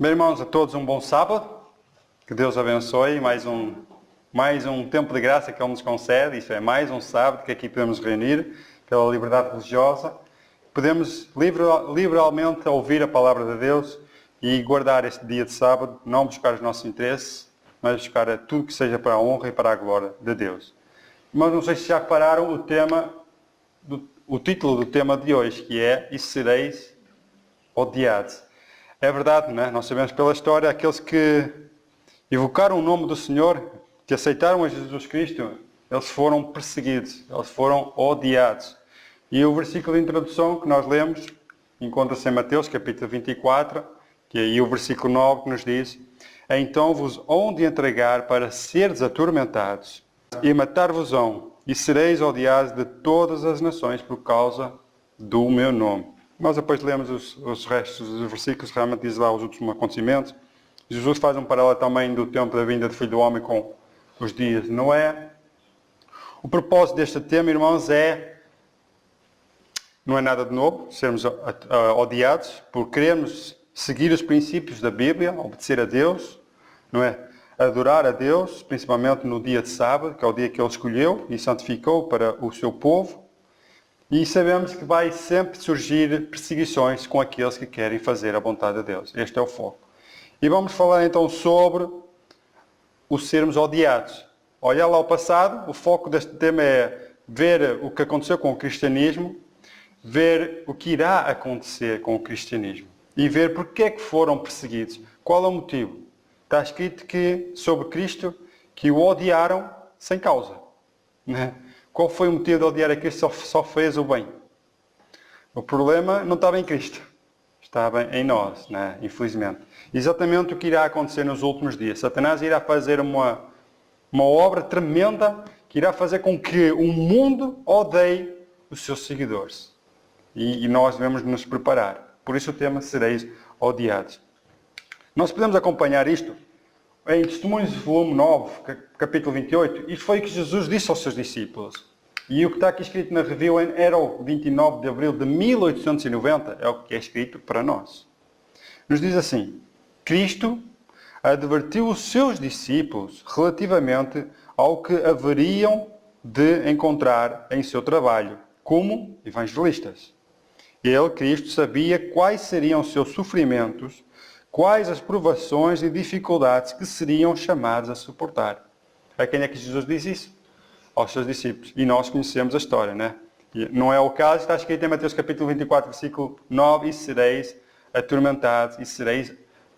Meus irmãos, a todos um bom sábado. Que Deus abençoe. Mais um tempo de graça que Ele nos concede. Isto é, mais um sábado que aqui podemos reunir pela liberdade religiosa. Podemos liberalmente ouvir a palavra de Deus e guardar este dia de sábado, não buscar os nossos interesses, mas buscar tudo que seja para a honra e para a glória de Deus. Mas não sei se já repararam o título do tema de hoje, que é "E sereis odiados". É verdade, não é? Nós sabemos pela história, aqueles que evocaram o nome do Senhor, que aceitaram a Jesus Cristo, eles foram perseguidos, eles foram odiados. E o versículo de introdução que nós lemos encontra-se em Mateus, capítulo 24, que é aí o versículo 9 que nos diz: "Então vos hão de entregar para seres atormentados, e matar-vos-ão, e sereis odiados de todas as nações por causa do meu nome." Nós depois lemos os restos dos versículos, realmente diz lá os últimos acontecimentos. Jesus faz um paralelo também do tempo da vinda do Filho do Homem com os dias de Noé. O propósito deste tema, irmãos, não é nada de novo, sermos odiados por querermos seguir os princípios da Bíblia, obedecer a Deus, não é? Adorar a Deus, principalmente no dia de sábado, que é o dia que Ele escolheu e santificou para o seu povo. E sabemos que vai sempre surgir perseguições com aqueles que querem fazer a vontade de Deus. Este é o foco. E vamos falar então sobre os sermos odiados. Olhar lá ao passado, o foco deste tema é ver o que aconteceu com o cristianismo, ver o que irá acontecer com o cristianismo e ver porque é que foram perseguidos. Qual é o motivo? Está escrito que sobre Cristo que o odiaram sem causa, né? Qual foi o motivo de odiar a Cristo? Só fez o bem. O problema não estava em Cristo. Estava em nós, né? Infelizmente. Exatamente o que irá acontecer nos últimos dias. Satanás irá fazer uma obra tremenda que irá fazer com que o mundo odeie os seus seguidores. E nós devemos nos preparar. Por isso o tema "Sereis odiados". Nós podemos acompanhar isto em Testemunhos, volume 9, capítulo 28, isto foi o que Jesus disse aos seus discípulos. E o que está aqui escrito na Review era o 29 de abril de 1890, é o que é escrito para nós. Nos diz assim: "Cristo advertiu os seus discípulos relativamente ao que haveriam de encontrar em seu trabalho, como evangelistas. Ele, Cristo, sabia quais seriam os seus sofrimentos, quais as provações e dificuldades que seriam chamados a suportar." A quem é que Jesus diz isso? Aos seus discípulos. E nós conhecemos a história, né? E não é o caso, está escrito em Mateus capítulo 24, versículo 9, "E sereis atormentados, e sereis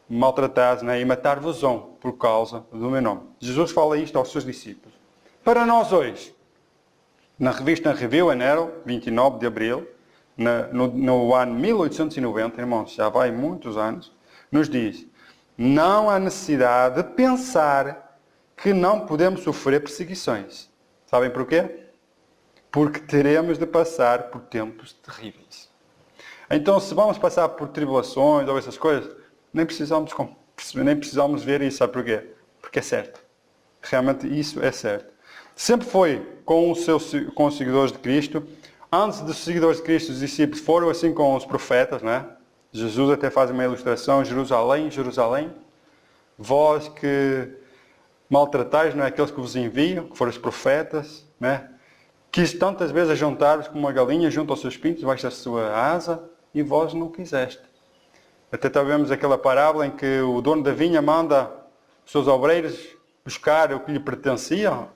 maltratados, né? E matar-vos-ão por causa do meu nome." Jesus fala isto aos seus discípulos. Para nós hoje, na revista Review and Herald, 29 de abril, no ano 1890, irmãos, já vai muitos anos, nos diz: "Não há necessidade de pensar que não podemos sofrer perseguições." Sabem porquê? Porque teremos de passar por tempos terríveis. Então, se vamos passar por tribulações ou essas coisas, nem precisamos ver isso. Sabe porquê? Porque é certo. Realmente isso é certo. Sempre foi com os seguidores de Cristo. Antes dos seguidores de Cristo, os discípulos foram assim com os profetas, né? Jesus até faz uma ilustração: "Jerusalém, Jerusalém, vós que maltratais, não é, aqueles que vos enviam, que foram os profetas, né? Quis tantas vezes ajuntar-vos como uma galinha junto aos seus pintos, debaixo da sua asa, e vós não quiseste." Até vemos aquela parábola em que o dono da vinha manda os seus obreiros buscar o que lhe pertencia,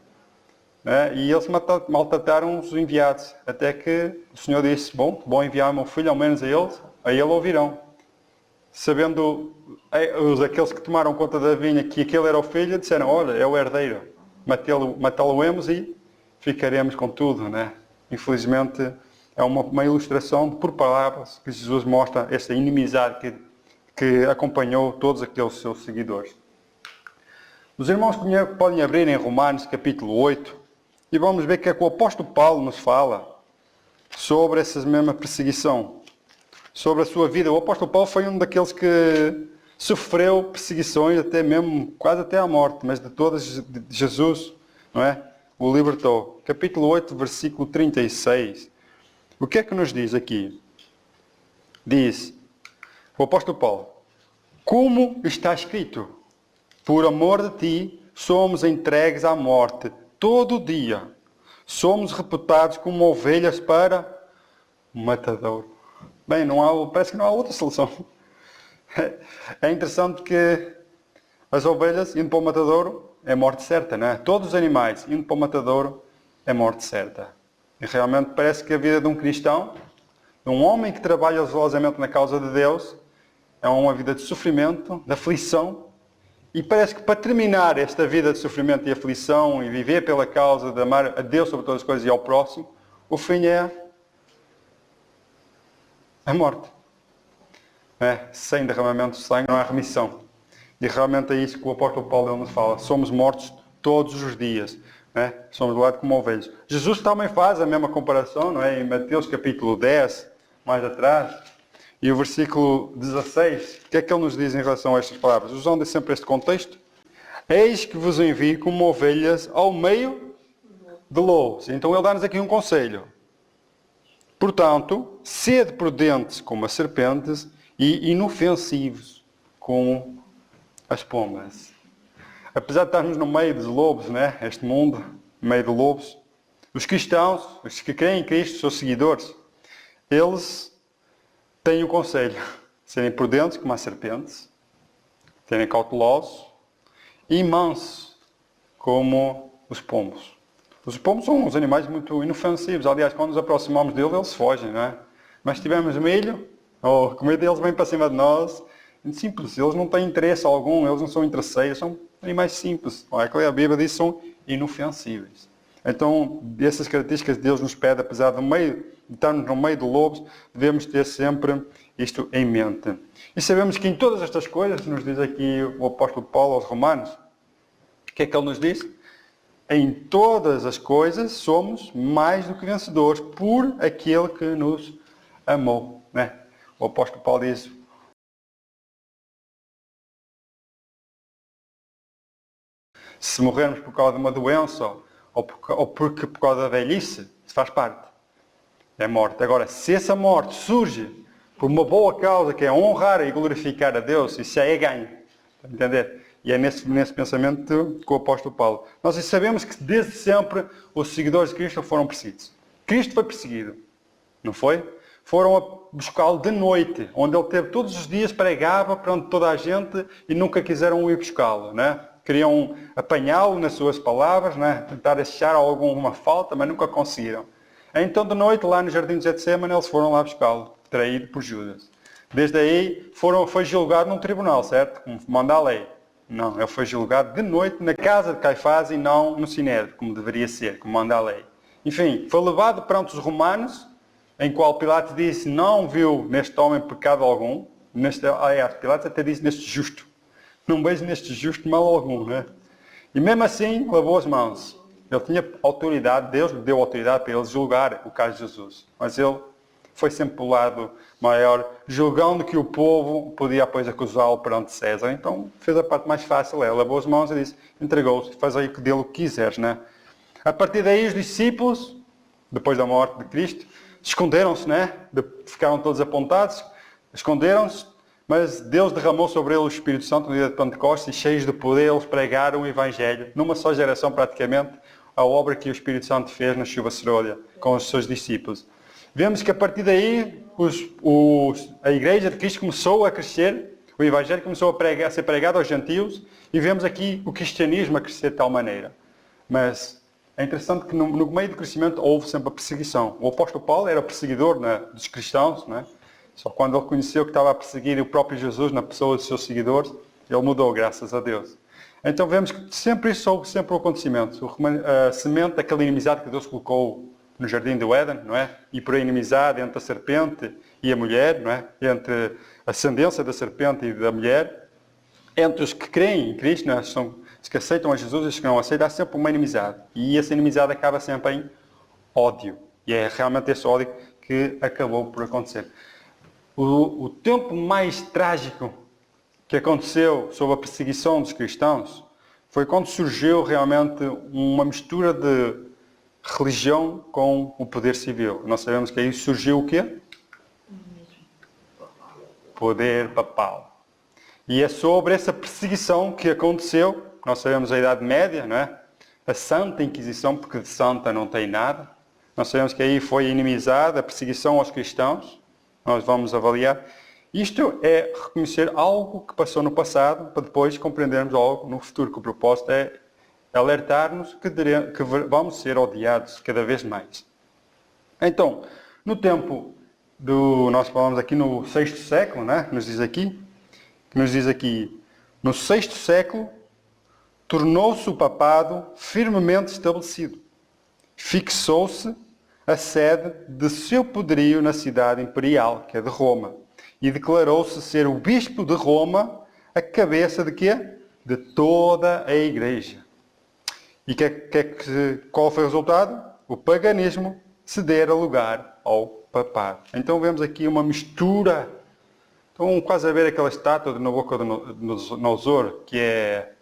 né? E eles maltrataram os enviados. Até que o Senhor disse: Bom enviar o meu filho, ao menos a ele ouvirão." Sabendo aqueles que tomaram conta da vinha que aquele era o filho, disseram: "Olha, é o herdeiro, matá-lo-emos e ficaremos com tudo", né? Infelizmente é uma ilustração por palavras que Jesus mostra esta inimizade que acompanhou todos aqueles seus seguidores. Os irmãos podem abrir em Romanos capítulo 8 e vamos ver que é que o apóstolo Paulo nos fala sobre essa mesma perseguição, sobre a sua vida. O apóstolo Paulo foi um daqueles que sofreu perseguições até mesmo, quase até à morte, mas de todas Jesus, não é? O libertou. Capítulo 8, versículo 36. O que é que nos diz aqui? Diz o apóstolo Paulo: Como está escrito, por amor de ti, somos entregues à morte todo o dia. Somos reputados como ovelhas para o matadouro. Bem, parece que não há outra solução. É interessante que as ovelhas indo para o matadouro é morte certa, não é? Todos os animais indo para o matadouro é morte certa. E realmente parece que a vida de um cristão, de um homem que trabalha zelosamente na causa de Deus, é uma vida de sofrimento, de aflição. E parece que para terminar esta vida de sofrimento e aflição e viver pela causa de amar a Deus sobre todas as coisas e ao próximo, o fim é a morte. Sem derramamento de sangue não há remissão. E realmente é isso que o apóstolo Paulo nos fala. Somos mortos todos os dias. Somos levados como ovelhas. Jesus também faz a mesma comparação, não é? Em Mateus capítulo 10, mais atrás, e o versículo 16. O que é que ele nos diz em relação a estas palavras? Usando sempre este contexto. Eis que vos envio como ovelhas ao meio de lobos. Então ele dá-nos aqui um conselho. Portanto, sede prudentes como as serpentes e inofensivos como as pombas. Apesar de estarmos no meio dos lobos, este mundo, no meio de lobos, os cristãos, os que creem em Cristo, os seus seguidores, eles têm o conselho de serem prudentes como as serpentes, serem cautelosos e mansos como os pombos. Os pombos são uns animais muito inofensivos. Aliás, quando nos aproximamos deles, eles fogem, não é? Mas se tivermos milho, ou com medo deles vêm para cima de nós, é simples. Eles não têm interesse algum, eles não são interesseiros, são animais simples. É que a Bíblia diz que são inofensíveis. Então, essas características Deus nos pede, apesar de estarmos no meio de lobos, devemos ter sempre isto em mente. E sabemos que em todas estas coisas, nos diz aqui o apóstolo Paulo aos Romanos, o que é que ele nos diz? Em todas as coisas somos mais do que vencedores por aquele que nos amou. O apóstolo Paulo diz: se morrermos por causa de uma doença ou por causa da velhice, isso faz parte. É morte. Agora, se essa morte surge por uma boa causa, que é honrar e glorificar a Deus, isso já é ganho. Está a entender? E é nesse pensamento que o apóstolo Paulo. Nós sabemos que desde sempre os seguidores de Cristo foram perseguidos. Cristo foi perseguido. Não foi? Foram a buscá-lo de noite, onde ele teve todos os dias, pregava perante toda a gente e nunca quiseram ir buscá-lo. Queriam apanhá-lo nas suas palavras, tentar achar alguma falta, mas nunca conseguiram. Então de noite, lá no jardim de Getsemane, eles foram lá buscá-lo, traído por Judas. Desde aí foi julgado num tribunal, certo? Como manda a lei. Não, ele foi julgado de noite na casa de Caifás e não no Sinédrio, como deveria ser, como manda a lei. Enfim, foi levado perante os romanos, em qual Pilatos disse, não viu neste homem pecado algum. Aliás, Pilatos até disse neste justo. Não vejo neste justo mal algum, E mesmo assim, lavou as mãos. Ele tinha autoridade, Deus lhe deu autoridade para ele julgar o caso de Jesus. Mas ele foi sempre para o lado maior, julgando que o povo podia, depois, acusá-lo perante César. Então, fez a parte mais fácil. Ele lavou as mãos e disse, entregou-se, faz aí dele o que quiseres, A partir daí, os discípulos, depois da morte de Cristo, esconderam-se, Ficaram todos apontados, esconderam-se, mas Deus derramou sobre eles o Espírito Santo no dia de Pentecostes e cheios de poder eles pregaram o Evangelho, numa só geração praticamente, a obra que o Espírito Santo fez na chuva serolha com os seus discípulos. Vemos que a partir daí a Igreja de Cristo começou a crescer, o Evangelho começou a ser pregado aos gentios e vemos aqui o cristianismo a crescer de tal maneira. Mas é interessante que no meio do crescimento houve sempre a perseguição. O apóstolo Paulo era o perseguidor dos cristãos, Só quando ele conheceu que estava a perseguir o próprio Jesus na pessoa dos seus seguidores, ele mudou, graças a Deus. Então vemos que sempre isso houve sempre o acontecimento. A semente daquela inimizade que Deus colocou no jardim do Éden, E por a inimizade entre a serpente e a mulher, Entre a ascendência da serpente e da mulher, entre os que creem em Cristo, os que aceitam a Jesus e os que não aceitam, há sempre uma inimizade. E essa inimizade acaba sempre em ódio. E é realmente esse ódio que acabou por acontecer. O tempo mais trágico que aconteceu sob a perseguição dos cristãos foi quando surgiu realmente uma mistura de religião com o poder civil. Nós sabemos que aí surgiu o quê? Poder papal. E é sobre essa perseguição que aconteceu. Nós sabemos a Idade Média, não é? A Santa Inquisição, porque de santa não tem nada. Nós sabemos que aí foi inimizada a perseguição aos cristãos. Nós vamos avaliar. Isto é reconhecer algo que passou no passado, para depois compreendermos algo no futuro, que o propósito é alertar-nos que vamos ser odiados cada vez mais. Então, no tempo nós falamos aqui no 6º século, né? Nos diz aqui, no 6º século, tornou-se o papado firmemente estabelecido. Fixou-se a sede de seu poderio na cidade imperial, que é de Roma. E declarou-se ser o bispo de Roma a cabeça de quê? De toda a igreja. E qual foi o resultado? O paganismo cedera lugar ao papado. Então vemos aqui uma mistura. Estão quase a ver aquela estátua de Nabucodonosor, que é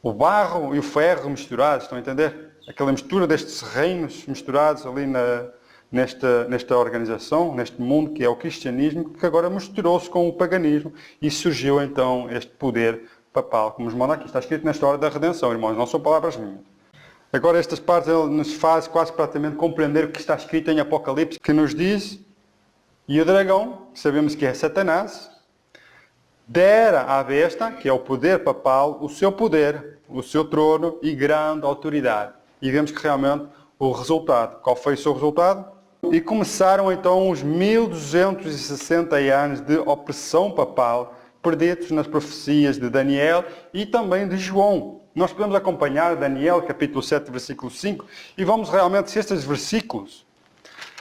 o barro e o ferro misturados, estão a entender? Aquela mistura destes reinos misturados ali nesta organização, neste mundo que é o cristianismo, que agora misturou-se com o paganismo e surgiu então este poder papal, como os monarquistas. Está escrito na história da redenção, irmãos, não são palavras minhas. Agora estas partes nos faz quase praticamente compreender o que está escrito em Apocalipse, que nos diz: e o dragão, que sabemos que é Satanás, dera à besta, que é o poder papal, o seu poder, o seu trono e grande autoridade. E vemos que realmente o resultado. Qual foi o seu resultado? E começaram então os 1260 anos de opressão papal, perdidos nas profecias de Daniel e também de João. Nós podemos acompanhar Daniel, capítulo 7, versículo 5, e vamos realmente, se estes versículos,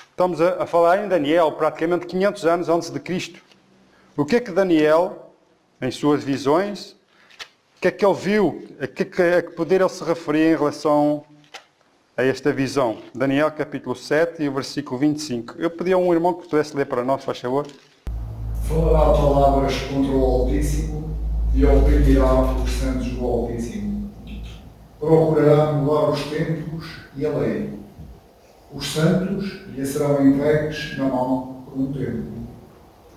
estamos a falar em Daniel, praticamente 500 anos antes de Cristo. O que é que Daniel, em suas visões, o que é que ele viu, a que poder ele se referia em relação a esta visão? Daniel capítulo 7 e o versículo 25. Eu pedi a um irmão que pudesse ler para nós, faz favor. Falará palavras contra o Altíssimo e oprimirá os santos do Altíssimo. Procurará mudar os tempos e a lei. Os santos lhe serão entregues na mão por um tempo.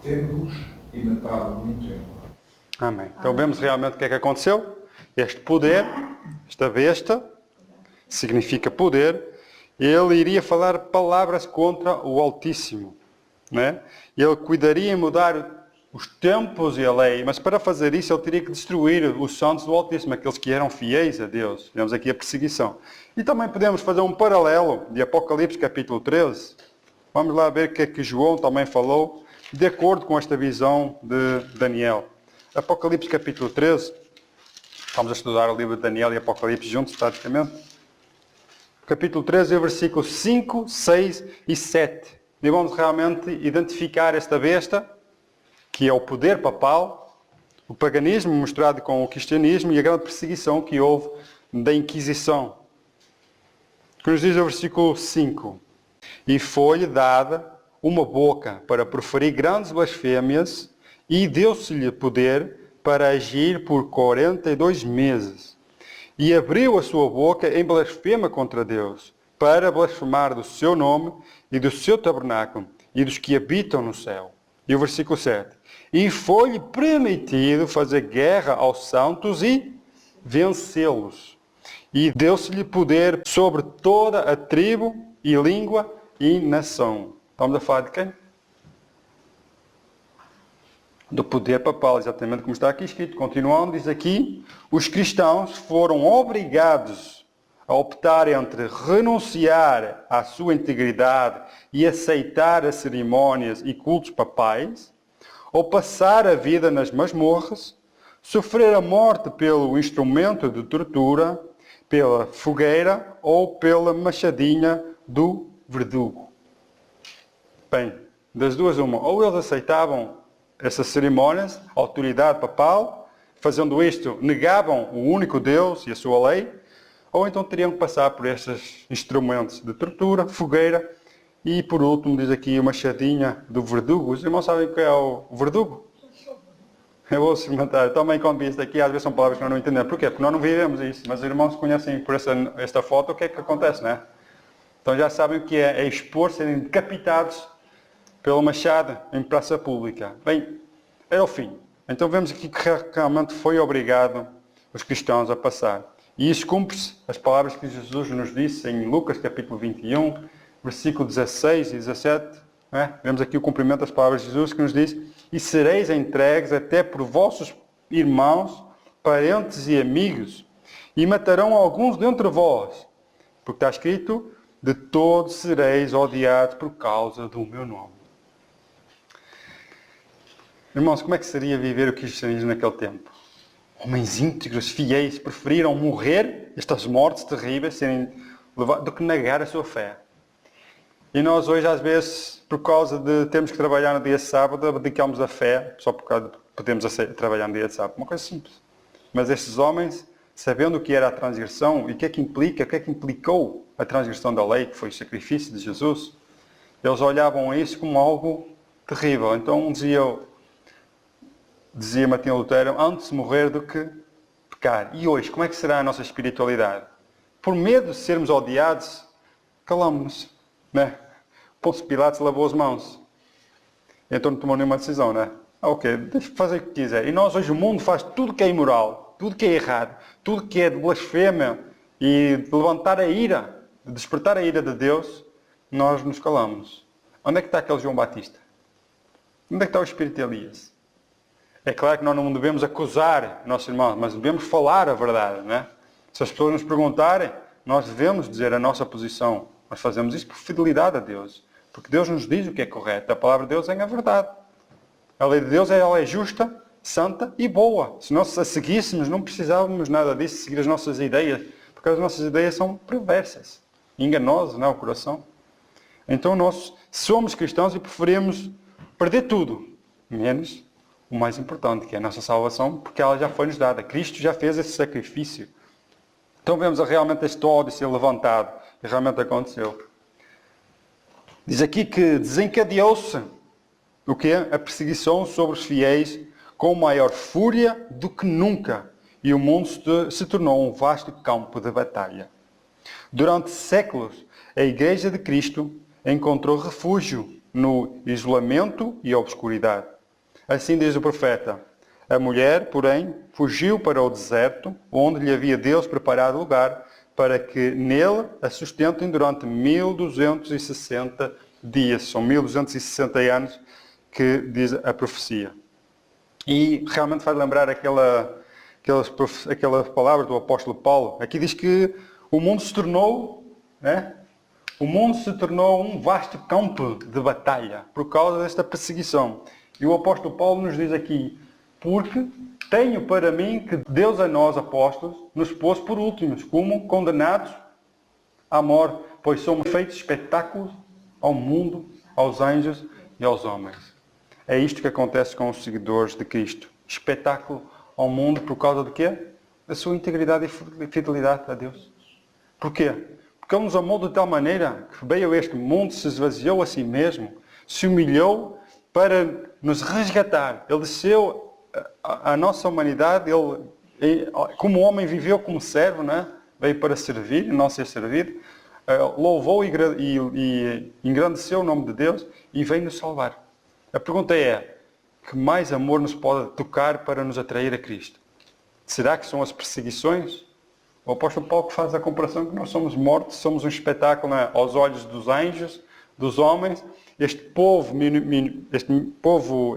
Tempos e metade de um tempo. Amém. Então vemos realmente o que é que aconteceu. Este poder, esta besta, significa poder, ele iria falar palavras contra o Altíssimo. Né? Ele cuidaria em mudar os tempos e a lei, mas para fazer isso ele teria que destruir os santos do Altíssimo, aqueles que eram fiéis a Deus. Vemos aqui a perseguição. E também podemos fazer um paralelo de Apocalipse capítulo 13. Vamos lá ver o que é que João também falou, de acordo com esta visão de Daniel. Apocalipse capítulo 13. Vamos a estudar o livro de Daniel e Apocalipse juntos, praticamente. Capítulo 13, versículos 5, 6 e 7. E vamos realmente identificar esta besta, que é o poder papal, o paganismo misturado com o cristianismo e a grande perseguição que houve da Inquisição. Que nos diz o versículo 5. E foi-lhe dada uma boca para proferir grandes blasfémias e deu-se-lhe poder para agir por 42 meses. E abriu a sua boca em blasfema contra Deus, para blasfemar do seu nome e do seu tabernáculo e dos que habitam no céu. E o versículo 7. E foi-lhe permitido fazer guerra aos santos e vencê-los. E deu-se-lhe poder sobre toda a tribo e língua e nação. Estamos a falar de quem? Do poder papal, exatamente como está aqui escrito. Continuando, diz aqui, os cristãos foram obrigados a optar entre renunciar à sua integridade e aceitar as cerimônias e cultos papais, ou passar a vida nas masmorras, sofrer a morte pelo instrumento de tortura, pela fogueira ou pela machadinha do verdugo. Bem, das duas uma, ou eles aceitavam essas cerimônias, a autoridade papal, fazendo isto, negavam o único Deus e a sua lei, ou então teriam que passar por estes instrumentos de tortura, fogueira, e por último diz aqui uma machadinha do verdugo. Os irmãos sabem o que é o verdugo? Eu vou experimentar. Também quando vi isto aqui, às vezes são palavras que nós não entendemos. Porquê? Porque nós não vivemos isso. Mas os irmãos conhecem por esta foto o que é que acontece, não é? Então já sabem o que é expor, serem decapitados pelo machado em praça pública. Bem, é o fim. Então vemos aqui que realmente foi obrigado os cristãos a passar. E isso cumpre-se as palavras que Jesus nos disse em Lucas capítulo 21, versículo 16 e 17. Não é? Vemos aqui o cumprimento das palavras de Jesus que nos diz: e sereis entregues até por vossos irmãos, parentes e amigos, e matarão alguns dentre vós, porque está escrito: de todos sereis odiados por causa do meu nome. Irmãos, como é que seria viver o cristianismo naquele tempo? Homens íntegros, fiéis, preferiram morrer, estas mortes terríveis, serem levados, do que negar a sua fé. E nós hoje, às vezes, por causa de termos que trabalhar no dia de sábado, abdicamos a fé, só por causa de podemos trabalhar no dia de sábado. Uma coisa simples. Mas estes homens, sabendo o que era a transgressão e o que é que implica, o que é que implicou a transgressão da lei, que foi o sacrifício de Jesus, eles olhavam a isso como algo terrível. Então dizia Martinho Lutero, antes de morrer do que pecar. E hoje, como é que será a nossa espiritualidade? Por medo de sermos odiados, calamos-nos. Né? Pôncio Pilatos lavou as mãos. Então não tomou nenhuma decisão, né? Ok, deixa fazer o que quiser. E nós hoje, o mundo faz tudo que é imoral, tudo que é errado, tudo que é de blasfémia e de levantar a ira, de despertar a ira de Deus, nós nos calamos. Onde é que está aquele João Batista? Onde é que está o Espírito de Elias? É claro que nós não devemos acusar nossos irmãos, mas devemos falar a verdade, não é? Se as pessoas nos perguntarem, nós devemos dizer a nossa posição. Nós fazemos isso por fidelidade a Deus. Porque Deus nos diz o que é correto. A palavra de Deus é a verdade. A lei de Deus ela é justa, santa e boa. Se nós a seguíssemos, não precisávamos nada disso, seguir as nossas ideias. Porque as nossas ideias são perversas, enganosas, não é o coração? Então nós somos cristãos e preferimos perder tudo, menos o mais importante, que é a nossa salvação, porque ela já foi nos dada. Cristo já fez esse sacrifício. Então vemos realmente este ódio ser levantado. E realmente aconteceu. Diz aqui que desencadeou-se o que é a perseguição sobre os fiéis com maior fúria do que nunca. E o mundo se tornou um vasto campo de batalha. Durante séculos, a Igreja de Cristo encontrou refúgio no isolamento e obscuridade. Assim diz o profeta: a mulher, porém, fugiu para o deserto, onde lhe havia Deus preparado lugar, para que nele a sustentem durante 1260 dias. São 1260 anos que diz a profecia. E realmente faz lembrar aquelas palavras do apóstolo Paulo. Aqui diz que o mundo se tornou, né? O mundo se tornou um vasto campo de batalha por causa desta perseguição. E o apóstolo Paulo nos diz aqui: porque tenho para mim que Deus a nós, apóstolos, nos pôs por últimos, como condenados à morte, pois somos feitos espetáculos ao mundo, aos anjos e aos homens. É isto que acontece com os seguidores de Cristo. Espetáculo ao mundo por causa de quê? Da sua integridade e fidelidade a Deus. Porquê? Porque Ele nos amou de tal maneira que veio a este mundo, se esvaziou a si mesmo, se humilhou para nos resgatar. Ele desceu a nossa humanidade, Ele, como homem, viveu como servo, não é? Veio para servir, não ser servido, louvou e engrandeceu o nome de Deus e veio nos salvar. A pergunta é: que mais amor nos pode tocar para nos atrair a Cristo? Será que são as perseguições? O apóstolo Paulo que faz a comparação que nós somos mortos, somos um espetáculo, né, aos olhos dos anjos, dos homens. Este povo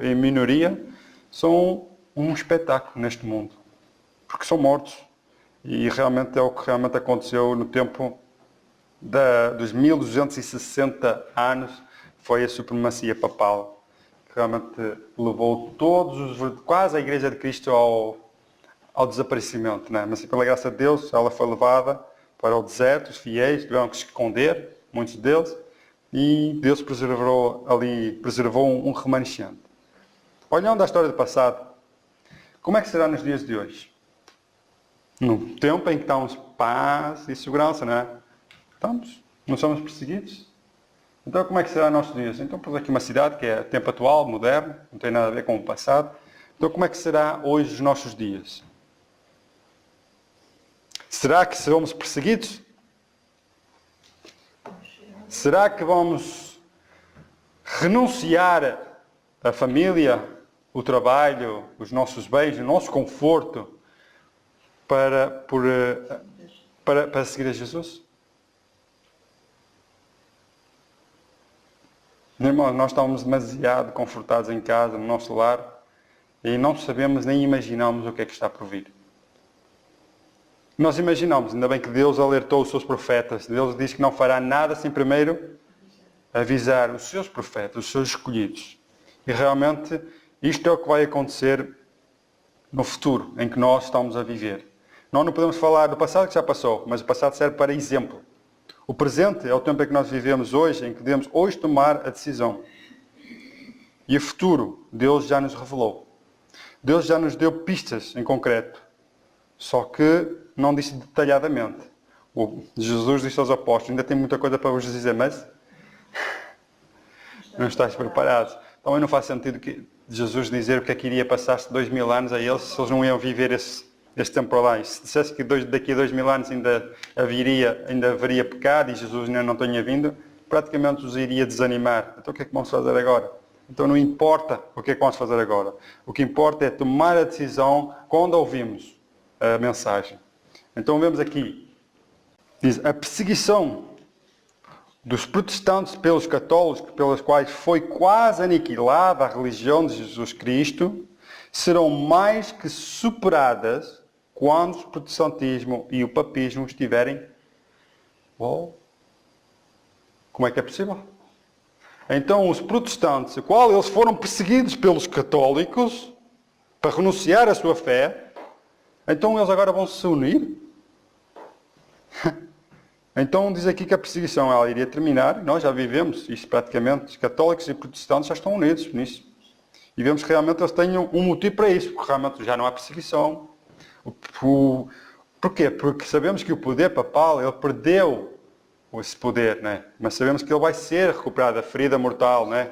em minoria são um espetáculo neste mundo. Porque são mortos. E realmente é o que realmente aconteceu no tempo dos 1260 anos. Foi a supremacia papal que realmente levou quase a Igreja de Cristo ao desaparecimento, né? Mas pela graça de Deus ela foi levada para o deserto, os fiéis tiveram que se esconder, muitos deles, e Deus preservou um remanescente. Olhando a história do passado, como é que será nos dias de hoje? Num tempo em que estamos paz e segurança, não é? Não somos perseguidos. Então como é que será nos nossos dias? Então pôs aqui uma cidade que é tempo atual, moderno, não tem nada a ver com o passado. Então como é que será hoje os nossos dias? Será que seremos perseguidos? Será que vamos renunciar à família, o trabalho, os nossos bens, o nosso conforto para seguir a Jesus? Irmãos, nós estamos demasiado confortados em casa, no nosso lar, e não sabemos nem imaginamos o que é que está por vir. Nós imaginamos, ainda bem que Deus alertou os seus profetas. Deus diz que não fará nada sem primeiro avisar os seus profetas, os seus escolhidos. E realmente isto é o que vai acontecer no futuro, em que nós estamos a viver. Nós não podemos falar do passado que já passou, mas o passado serve para exemplo. O presente é o tempo em que nós vivemos hoje, em que devemos hoje tomar a decisão. E o futuro, Deus já nos revelou. Deus já nos deu pistas em concreto. Só que não disse detalhadamente. Jesus disse aos apóstolos, ainda tem muita coisa para vos dizer, mas não estáis preparados. Também não faz sentido que Jesus dizer o que é que iria passar-se 2000 anos a eles, se eles não iam viver esse tempo para lá. E se dissesse que daqui a 2000 anos ainda haveria pecado e Jesus ainda não tinha vindo, praticamente os iria desanimar. Então o que é que vamos fazer agora? Então não importa o que é que vamos fazer agora. O que importa é tomar a decisão quando ouvimos a mensagem. Então vemos aqui, diz, a perseguição dos protestantes pelos católicos, pelas quais foi quase aniquilada a religião de Jesus Cristo, serão mais que superadas quando o protestantismo e o papismo estiverem... Uau! Como é que é possível? Então os protestantes, qual eles foram perseguidos pelos católicos para renunciar à sua fé, então eles agora vão se unir? Então diz aqui que a perseguição ela iria terminar, nós já vivemos isso praticamente, os católicos e protestantes já estão unidos nisso. E vemos que realmente eles têm um motivo para isso, porque realmente já não há perseguição. Porquê? Porque sabemos que o poder papal, ele perdeu esse poder, né? Mas sabemos que ele vai ser recuperado, a ferida mortal, né?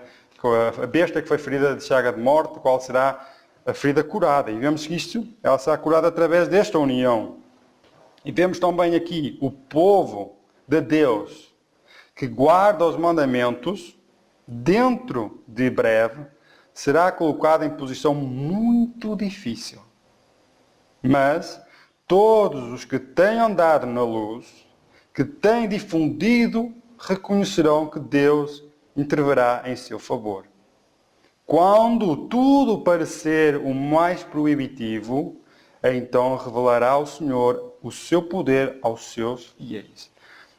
A besta que foi ferida de chaga de morte, qual será a ferida curada. E vemos que isto, ela será curada através desta união. E vemos também aqui o povo de Deus que guarda os mandamentos, dentro de breve, será colocado em posição muito difícil. Mas todos os que têm andado na luz, que têm difundido, reconhecerão que Deus intervirá em seu favor. Quando tudo parecer o mais proibitivo, então revelará o Senhor o seu poder aos seus fiéis.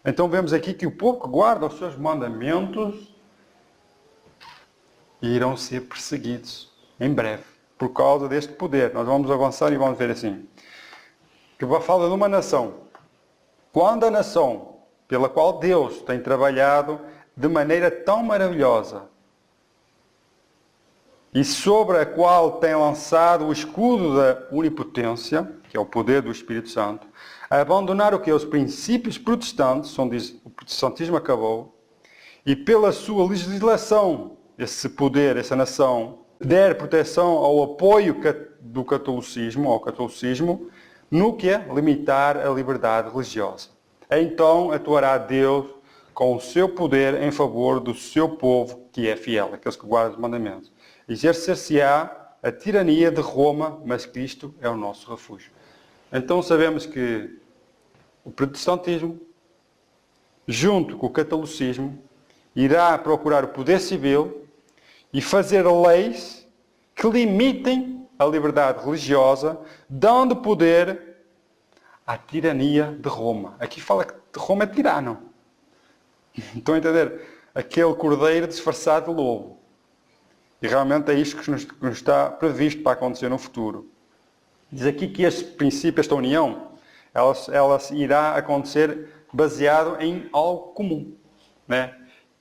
Então vemos aqui que o povo que guarda os seus mandamentos irão ser perseguidos em breve, por causa deste poder. Nós vamos avançar e vamos ver assim. Que fala de uma nação. Quando a nação pela qual Deus tem trabalhado de maneira tão maravilhosa e sobre a qual tem lançado o escudo da onipotência, que é o poder do Espírito Santo, a abandonar o que? Os princípios protestantes, onde diz, o protestantismo acabou, e pela sua legislação, esse poder, essa nação, der proteção ao apoio do catolicismo, ao catolicismo, no que é limitar a liberdade religiosa. Então atuará Deus com o seu poder em favor do seu povo, que é fiel, aqueles que guardam os mandamentos. Exercer-se-á a tirania de Roma, mas Cristo é o nosso refúgio. Então sabemos que o protestantismo, junto com o catolicismo, irá procurar o poder civil e fazer leis que limitem a liberdade religiosa, dando poder à tirania de Roma. Aqui fala que Roma é tirano. Estão a entender? Aquele cordeiro disfarçado de lobo. E realmente é isto que nos está previsto para acontecer no futuro. Diz aqui que este princípio, esta união, ela irá acontecer baseado em algo comum. Né?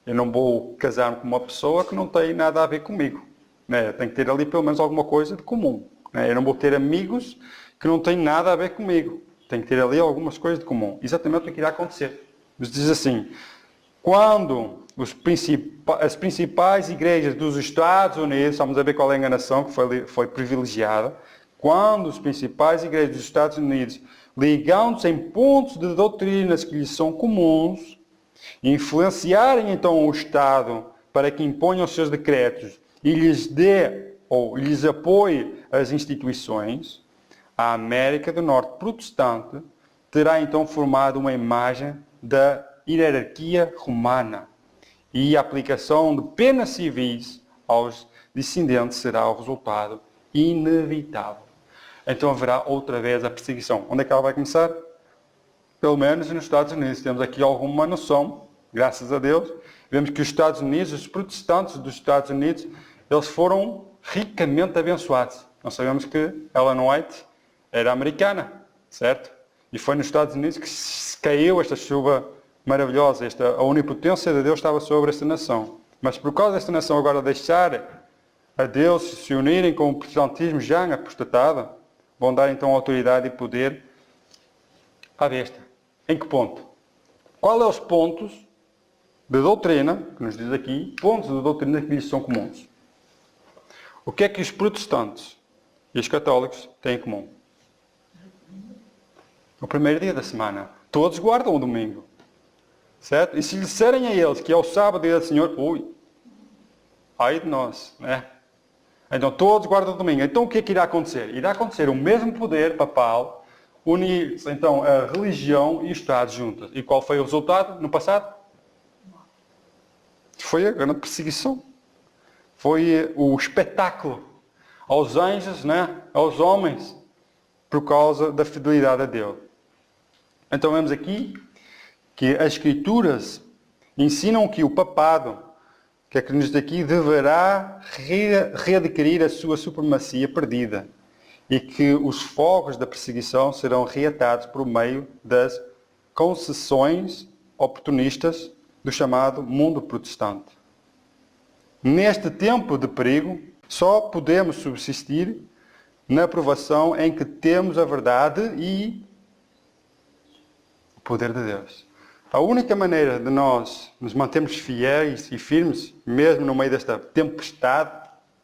Eu não vou casar-me com uma pessoa que não tem nada a ver comigo. Né? Tem que ter ali pelo menos alguma coisa de comum. Né? Eu não vou ter amigos que não têm nada a ver comigo. Tem que ter ali algumas coisas de comum. Exatamente o que irá acontecer. Mas diz assim, quando as principais igrejas dos Estados Unidos, vamos a ver qual é a enganação que foi privilegiada, quando as principais igrejas dos Estados Unidos, ligando-se em pontos de doutrinas que lhes são comuns, influenciarem então o Estado para que imponha os seus decretos e lhes dê ou lhes apoie as instituições, a América do Norte protestante terá então formado uma imagem da hierarquia romana e a aplicação de penas civis aos dissidentes será o resultado inevitável. Então haverá outra vez a perseguição. Onde é que ela vai começar? Pelo menos nos Estados Unidos. Temos aqui alguma noção, graças a Deus. Vemos que os Estados Unidos, os protestantes dos Estados Unidos, eles foram ricamente abençoados. Nós sabemos que Ellen White era americana, certo? E foi nos Estados Unidos que caiu esta chuva maravilhosa. A onipotência de Deus estava sobre esta nação. Mas por causa desta nação agora deixar a Deus se unirem com o protestantismo já apostatado, vão dar então autoridade e poder à besta. Em que ponto? Qual é os pontos de doutrina, que nos diz aqui, pontos de doutrina que lhes são comuns? O que é que os protestantes e os católicos têm em comum? O primeiro dia da semana. Todos guardam o domingo. Certo? E se lhe disserem a eles que é o sábado dia do Senhor, ai de nós, né? Então todos guardam o domingo. Então o que é que irá acontecer? Irá acontecer o mesmo poder papal unir então a religião e o Estado juntos. E qual foi o resultado no passado? Foi a grande perseguição. Foi o espetáculo aos anjos, né? Aos homens, por causa da fidelidade a Deus. Então vemos aqui que as Escrituras ensinam que o papado, que é que nos diz aqui, deverá readquirir a sua supremacia perdida e que os fogos da perseguição serão reatados por meio das concessões oportunistas do chamado mundo protestante. Neste tempo de perigo, só podemos subsistir na provação em que temos a verdade e o poder de Deus. A única maneira de nós nos mantermos fiéis e firmes, mesmo no meio desta tempestade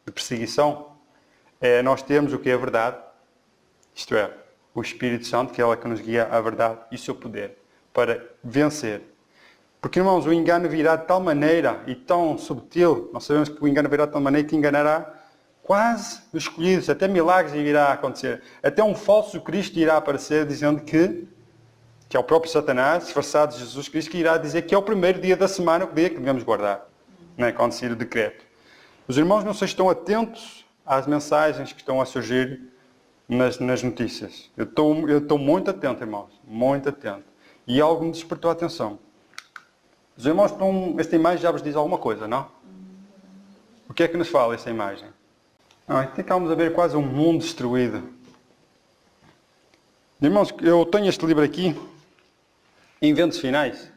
de perseguição, é nós termos o que é a verdade, isto é, o Espírito Santo, que é ele que nos guia a verdade e o seu poder para vencer. Porque, irmãos, o engano virá de tal maneira e tão subtil, nós sabemos que o engano virá de tal maneira que enganará quase os escolhidos, até milagres irá acontecer. Até um falso Cristo irá aparecer dizendo que é o próprio Satanás, disfarçado de Jesus Cristo, que irá dizer que é o primeiro dia da semana, o dia que devemos guardar, né, quando sair o decreto. Os irmãos não se estão atentos às mensagens que estão a surgir nas notícias. Eu estou muito atento, irmãos, muito atento. E algo me despertou a atenção. Os irmãos esta imagem já vos diz alguma coisa, não? O que é que nos fala esta imagem? Então vamos a ver quase um mundo destruído. Irmãos, eu tenho este livro aqui, Inventos Finais.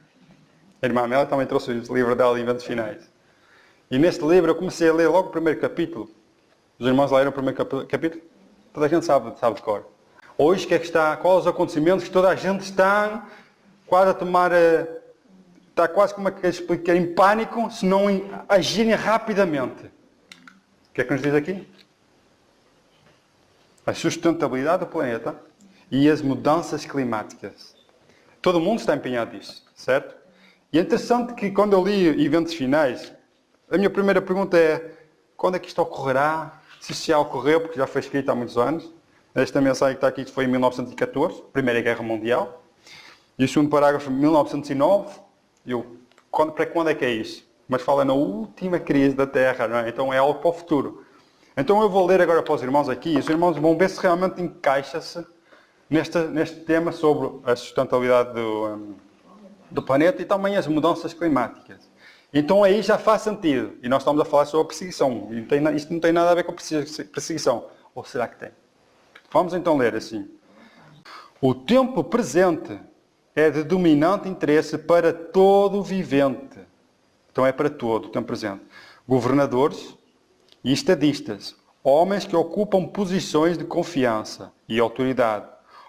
A irmã Mela também trouxe o livro dela, Inventos Finais. E neste livro eu comecei a ler logo o primeiro capítulo. Os irmãos leram o primeiro capítulo? Toda a gente sabe de cor. Hoje, quais os acontecimentos que toda a gente está quase a tomar... Está quase, como é que explicar, em pânico, se não agirem rapidamente. O que é que nos diz aqui? A sustentabilidade do planeta e as mudanças climáticas. Todo mundo está empenhado nisso, certo? E é interessante que quando eu li Eventos Finais, a minha primeira pergunta é: quando é que isto ocorrerá? Se isto já ocorreu, porque já foi escrito há muitos anos. Esta mensagem que está aqui foi em 1914, Primeira Guerra Mundial. E o segundo parágrafo, 1909. Para quando é que é isso? Mas fala na última crise da Terra, não é? Então é algo para o futuro. Então eu vou ler agora para os irmãos aqui, e os irmãos vão ver se realmente encaixa-se neste tema sobre a sustentabilidade do planeta e também as mudanças climáticas. Então aí já faz sentido. E nós estamos a falar sobre a perseguição. Isto não tem nada a ver com perseguição. Ou será que tem? Vamos então ler assim. O tempo presente é de dominante interesse para todo o vivente. Então é para todo o tempo presente. Governadores e estadistas, homens que ocupam posições de confiança e autoridade,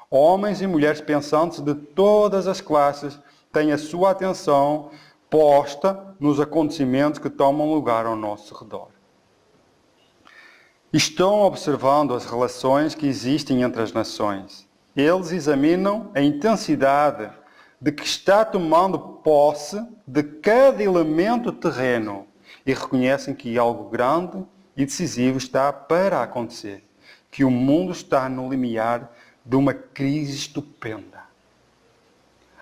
homens e mulheres pensantes de todas as classes têm a sua atenção posta nos acontecimentos que tomam lugar ao nosso redor. Estão observando as relações que existem entre as nações. Eles examinam a intensidade de que está tomando posse de cada elemento terreno e reconhecem que algo grande e decisivo está para acontecer. Que o mundo está no limiar de uma crise estupenda.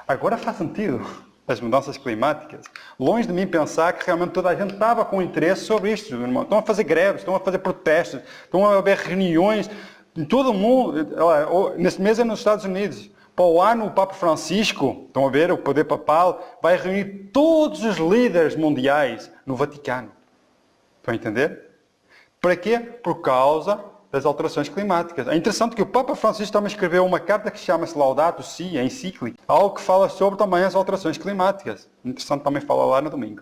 Agora faz sentido as mudanças climáticas. Longe de mim pensar que realmente toda a gente estava com interesse sobre isto. Irmão. Estão a fazer greves, estão a fazer protestos, estão a haver reuniões em todo o mundo. Neste mês é nos Estados Unidos. Para o ano, o Papa Francisco, estão a ver, o poder papal, vai reunir todos os líderes mundiais no Vaticano. Estão a entender? Para quê? Por causa das alterações climáticas. É interessante que o Papa Francisco também escreveu uma carta que chama-se Laudato Si, a encíclica, algo que fala sobre também as alterações climáticas. Interessante também falar lá no domingo.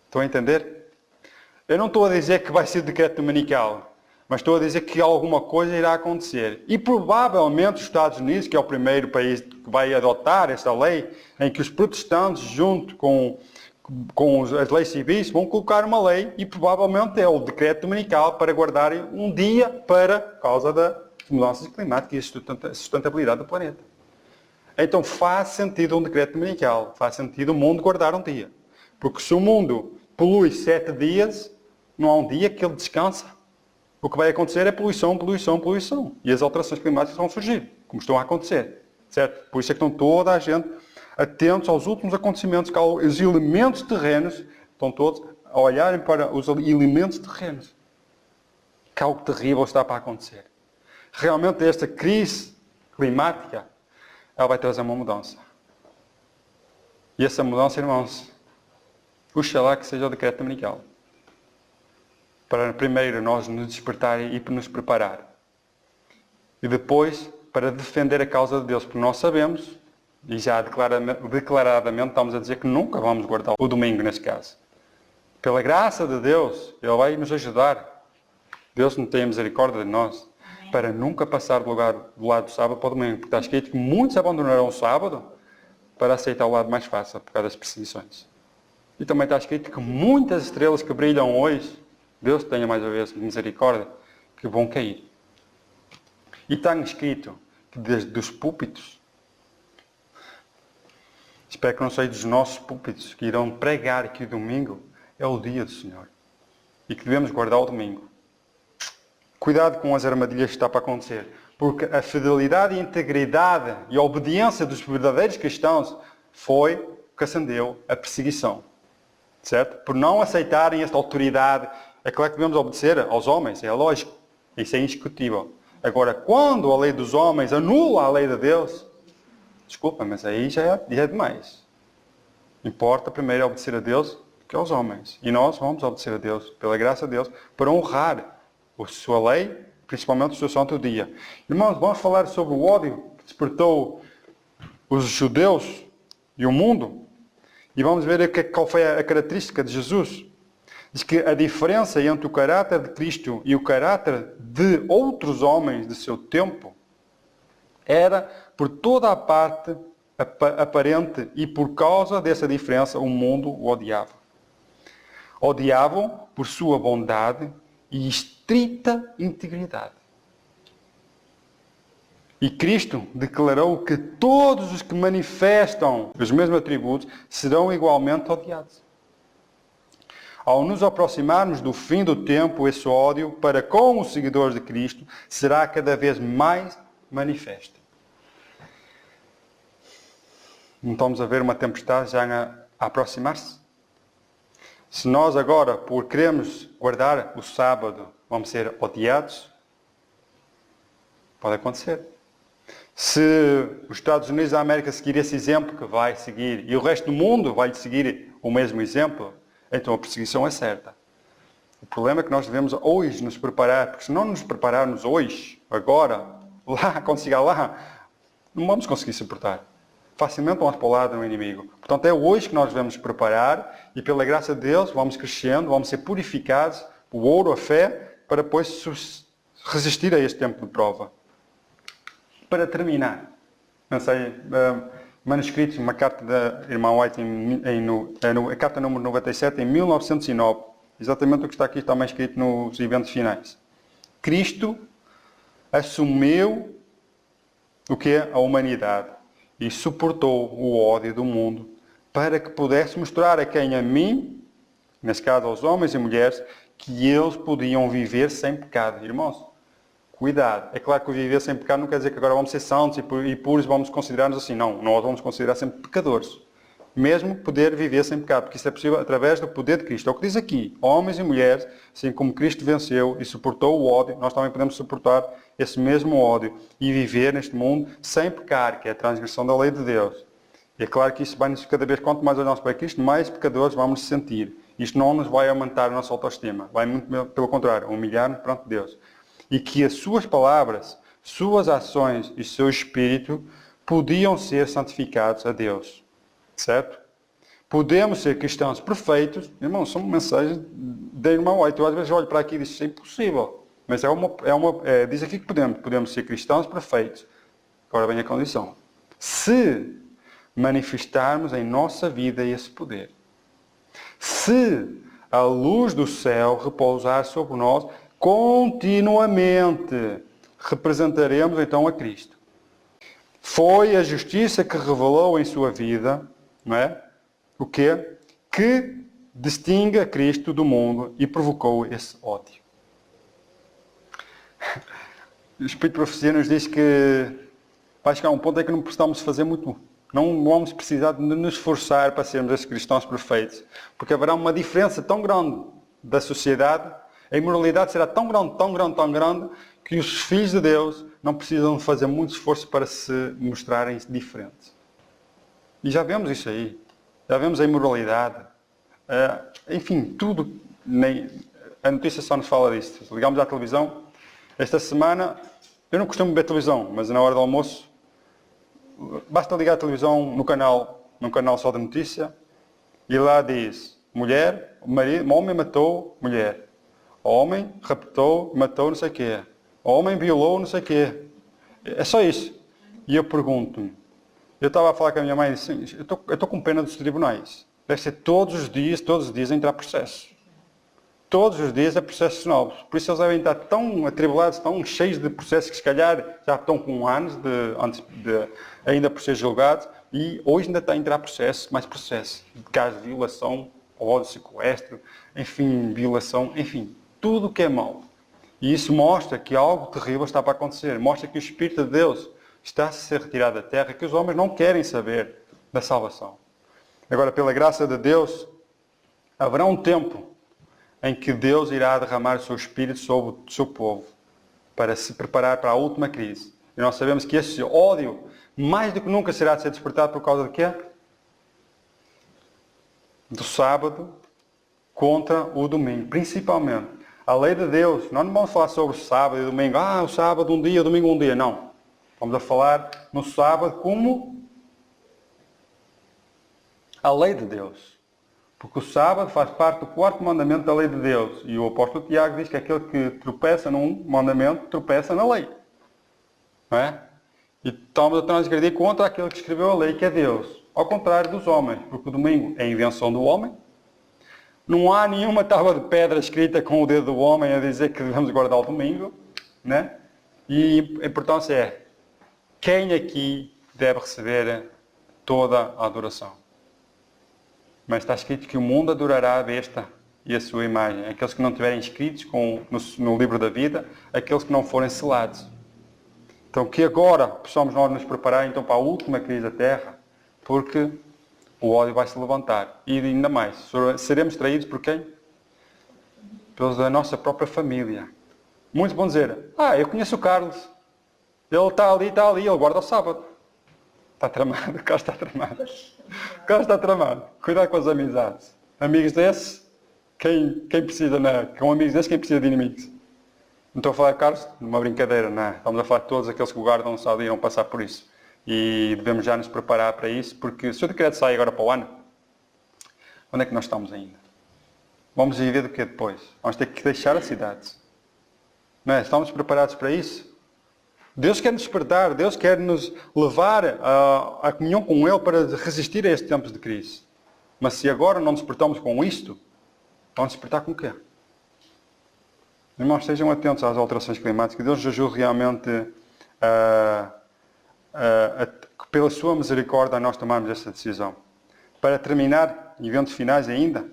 Estão a entender? Eu não estou a dizer que vai ser decreto dominical, mas estou a dizer que alguma coisa irá acontecer. E provavelmente os Estados Unidos, que é o primeiro país que vai adotar esta lei, em que os protestantes, junto com as leis civis, vão colocar uma lei e provavelmente é o decreto dominical para guardarem um dia para causa das mudanças climáticas e a sustentabilidade do planeta. Então faz sentido um decreto dominical, faz sentido o mundo guardar um dia. Porque se o mundo polui 7 dias, não há um dia que ele descansa. O que vai acontecer é poluição, poluição, poluição. E as alterações climáticas vão surgir, como estão a acontecer. Certo? Por isso é que estão toda a gente atentos aos últimos acontecimentos, que os elementos terrenos, estão todos a olharem para os elementos terrenos. Que algo terrível está para acontecer. Realmente esta crise climática, ela vai trazer uma mudança. E essa mudança, irmãos, oxalá que seja o decreto dominical. Para primeiro nós nos despertar e nos preparar. E depois para defender a causa de Deus, porque nós sabemos, e já declaradamente estamos a dizer que nunca vamos guardar o domingo neste caso. Pela graça de Deus, Ele vai nos ajudar. Deus não tem misericórdia de nós. Amém. Para nunca passar do lado do sábado para o domingo. Porque está escrito que muitos abandonarão o sábado para aceitar o lado mais fácil, por causa das perseguições. E também está escrito que muitas estrelas que brilham hoje, Deus tenha mais uma vez misericórdia, que vão cair. E está escrito que desde os púlpitos, espero que não seja dos nossos púlpitos que irão pregar que o domingo é o dia do Senhor. E que devemos guardar o domingo. Cuidado com as armadilhas que está para acontecer. Porque a fidelidade e a integridade e a obediência dos verdadeiros cristãos foi o que acendeu a perseguição. Certo? Por não aceitarem esta autoridade. É claro que devemos obedecer aos homens, é lógico. Isso é indiscutível. Agora, quando a lei dos homens anula a lei de Deus, desculpa, mas aí já é demais. Importa primeiro obedecer a Deus que aos homens. E nós vamos obedecer a Deus, pela graça de Deus, para honrar a sua lei, principalmente o seu santo dia. Irmãos, vamos falar sobre o ódio que despertou os judeus e o mundo. E vamos ver qual foi a característica de Jesus. Diz que a diferença entre o caráter de Cristo e o caráter de outros homens de seu tempo era por toda a parte aparente e por causa dessa diferença o mundo o odiava. Odiavam por sua bondade e estrita integridade. E Cristo declarou que todos os que manifestam os mesmos atributos serão igualmente odiados. Ao nos aproximarmos do fim do tempo, esse ódio para com os seguidores de Cristo será cada vez mais manifesto. Não estamos a ver uma tempestade já a aproximar-se? Se nós agora, por queremos guardar o sábado, vamos ser odiados, pode acontecer. Se os Estados Unidos da América seguir esse exemplo que vai seguir, e o resto do mundo vai seguir o mesmo exemplo, então a perseguição é certa. O problema é que nós devemos hoje nos preparar, porque se não nos prepararmos hoje, agora, lá, quando chegar lá, não vamos conseguir suportar. Facilmente vamos para o lado do inimigo. Portanto, é hoje que nós devemos preparar e pela graça de Deus vamos crescendo, vamos ser purificados, o ouro, a fé, para depois resistir a este tempo de prova. Para terminar, não sei, manuscritos, uma carta da irmã White, a carta número 97, em 1909. Exatamente o que está aqui também escrito nos eventos finais. Cristo assumiu o que é a humanidade e suportou o ódio do mundo para que pudesse mostrar a quem a mim nesse caso aos homens e mulheres, que eles podiam viver sem pecado. Irmãos, cuidado. É claro que o viver sem pecado não quer dizer que agora vamos ser santos e puros, vamos considerar-nos assim. Não, nós vamos considerar sempre pecadores. Mesmo poder viver sem pecado, porque isso é possível através do poder de Cristo. É o que diz aqui, homens e mulheres, assim como Cristo venceu e suportou o ódio, nós também podemos suportar esse mesmo ódio e viver neste mundo sem pecar, que é a transgressão da lei de Deus. E é claro que isso vai-nos cada vez, quanto mais olhamos para Cristo, mais pecadores vamos sentir. Isto não nos vai aumentar a nossa autoestima, vai muito pelo contrário, humilhar-nos perante Deus. E que as suas palavras, suas ações e seu espírito podiam ser santificados a Deus. Certo? Podemos ser cristãos perfeitos. Irmãos, são mensagens da irmã White. Eu às vezes olho para aqui e digo, isso é impossível. Mas diz aqui que podemos ser cristãos perfeitos. Agora vem a condição. Se manifestarmos em nossa vida esse poder. Se a luz do céu repousar sobre nós continuamente, representaremos então a Cristo. Foi a justiça que revelou em sua vida, não é? O quê? Que distingue a Cristo do mundo e provocou esse ódio. O Espírito de Profecia nos diz que vai chegar a um ponto em que não precisamos fazer muito. Não vamos precisar de nos esforçar para sermos esses cristãos perfeitos. Porque haverá uma diferença tão grande da sociedade, a imoralidade será tão grande, tão grande, tão grande, que os filhos de Deus não precisam fazer muito esforço para se mostrarem diferentes. E já vemos isso aí. Já vemos a imoralidade. Enfim, tudo. A notícia só nos fala disso. Se ligamos à televisão, esta semana, eu não costumo ver televisão, mas na hora do almoço, basta ligar a televisão num canal só de notícia, e lá diz, mulher, homem matou mulher. Homem raptou, matou não sei o quê. Homem violou não sei o quê. É só isso. E eu pergunto-me, eu estava a falar com a minha mãe e disse, eu estou com pena dos tribunais. Deve ser todos os dias a entrar processo. Todos os dias é processos novos. Por isso eles devem estar tão atribulados, tão cheios de processos que se calhar já estão com anos ainda por ser julgados e hoje ainda está a entrar mais processos. De casos de violação, ódio, sequestro, enfim, violação, enfim, tudo o que é mau. E isso mostra que algo terrível está para acontecer. Mostra que o Espírito de Deus está a ser retirado da terra, que os homens não querem saber da salvação. Agora, pela graça de Deus, haverá um tempo em que Deus irá derramar o seu Espírito sobre o seu povo para se preparar para a última crise. E nós sabemos que esse ódio, mais do que nunca, será de ser despertado por causa de quê? Do sábado contra o domingo, principalmente. A lei de Deus, nós não vamos falar sobre o sábado e o domingo. O sábado um dia, o domingo um dia. Não. Vamos a falar no sábado como a lei de Deus. Porque o sábado faz parte do quarto mandamento da lei de Deus. E o apóstolo Tiago diz que aquele que tropeça num mandamento, tropeça na lei. Não é? E estamos a transgredir contra aquele que escreveu a lei, que é Deus. Ao contrário dos homens. Porque o domingo é a invenção do homem. Não há nenhuma tábua de pedra escrita com o dedo do homem a dizer que devemos guardar o domingo. Né? E a importância é, quem aqui deve receber toda a adoração? Mas está escrito que o mundo adorará a besta e a sua imagem. Aqueles que não estiverem inscritos no livro da vida, aqueles que não forem selados. Então que agora possamos nós nos preparar então para a última crise da terra, porque o ódio vai se levantar. E ainda mais, seremos traídos por quem? Pelos da nossa própria família. Muitos vão dizer, eu conheço o Carlos. Ele está ali, ele guarda o sábado. Está tramado, o Carlos está tramado. O Carlos está tramado. Cuidado com as amizades. Amigos desses, quem precisa, com amigos desses, quem precisa de inimigos? Não estou a falar de Carlos, numa brincadeira, não. Estamos a falar de todos aqueles que o guardam, sábado irão passar por isso. E devemos já nos preparar para isso, porque se o decreto sai agora para o ano, onde é que nós estamos ainda? Vamos viver do que depois? Vamos ter que deixar as cidades. Não é? Estamos preparados para isso? Deus quer nos despertar, Deus quer nos levar à comunhão com Ele para resistir a estes tempos de crise. Mas se agora não despertamos com isto, vamos despertar com o quê? Irmãos, estejam atentos às alterações climáticas. Deus nos ajude realmente pela sua misericórdia a nós tomarmos esta decisão. Para terminar, eventos finais ainda,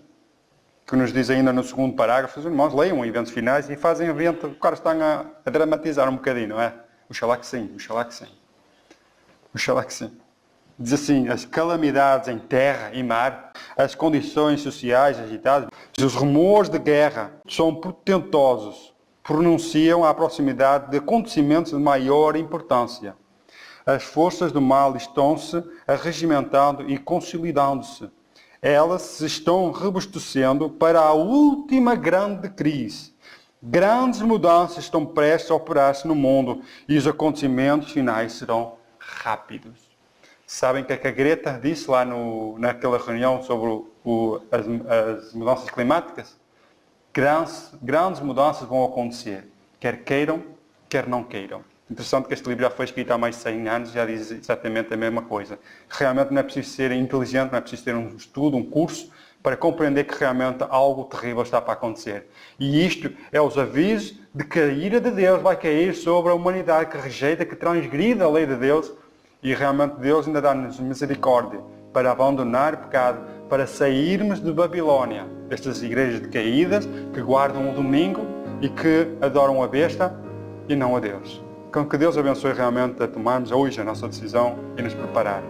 que nos diz ainda no segundo parágrafo, os irmãos leiam eventos finais e fazem evento, o cara está a dramatizar um bocadinho, não é? Oxalá que sim, oxalá que sim. Oxalá que sim. Diz assim, as calamidades em terra e mar, as condições sociais agitadas, os rumores de guerra são portentosos, pronunciam a proximidade de acontecimentos de maior importância. As forças do mal estão-se arregimentando e consolidando-se. Elas se estão robustecendo para a última grande crise. Grandes mudanças estão prestes a operar-se no mundo e os acontecimentos finais serão rápidos. Sabem o que a Greta disse lá naquela reunião sobre as mudanças climáticas? Grandes mudanças vão acontecer, quer queiram, quer não queiram. Interessante que este livro já foi escrito há mais de 100 anos, já diz exatamente a mesma coisa. Realmente não é preciso ser inteligente, não é preciso ter um estudo, um curso, para compreender que realmente algo terrível está para acontecer. E isto é os avisos de que a ira de Deus vai cair sobre a humanidade que rejeita, que transgride a lei de Deus. E realmente Deus ainda dá-nos misericórdia para abandonar o pecado, para sairmos de Babilónia, destas igrejas decaídas, que guardam o domingo e que adoram a besta e não a Deus. Que Deus abençoe realmente a tomarmos hoje a nossa decisão e nos preparar.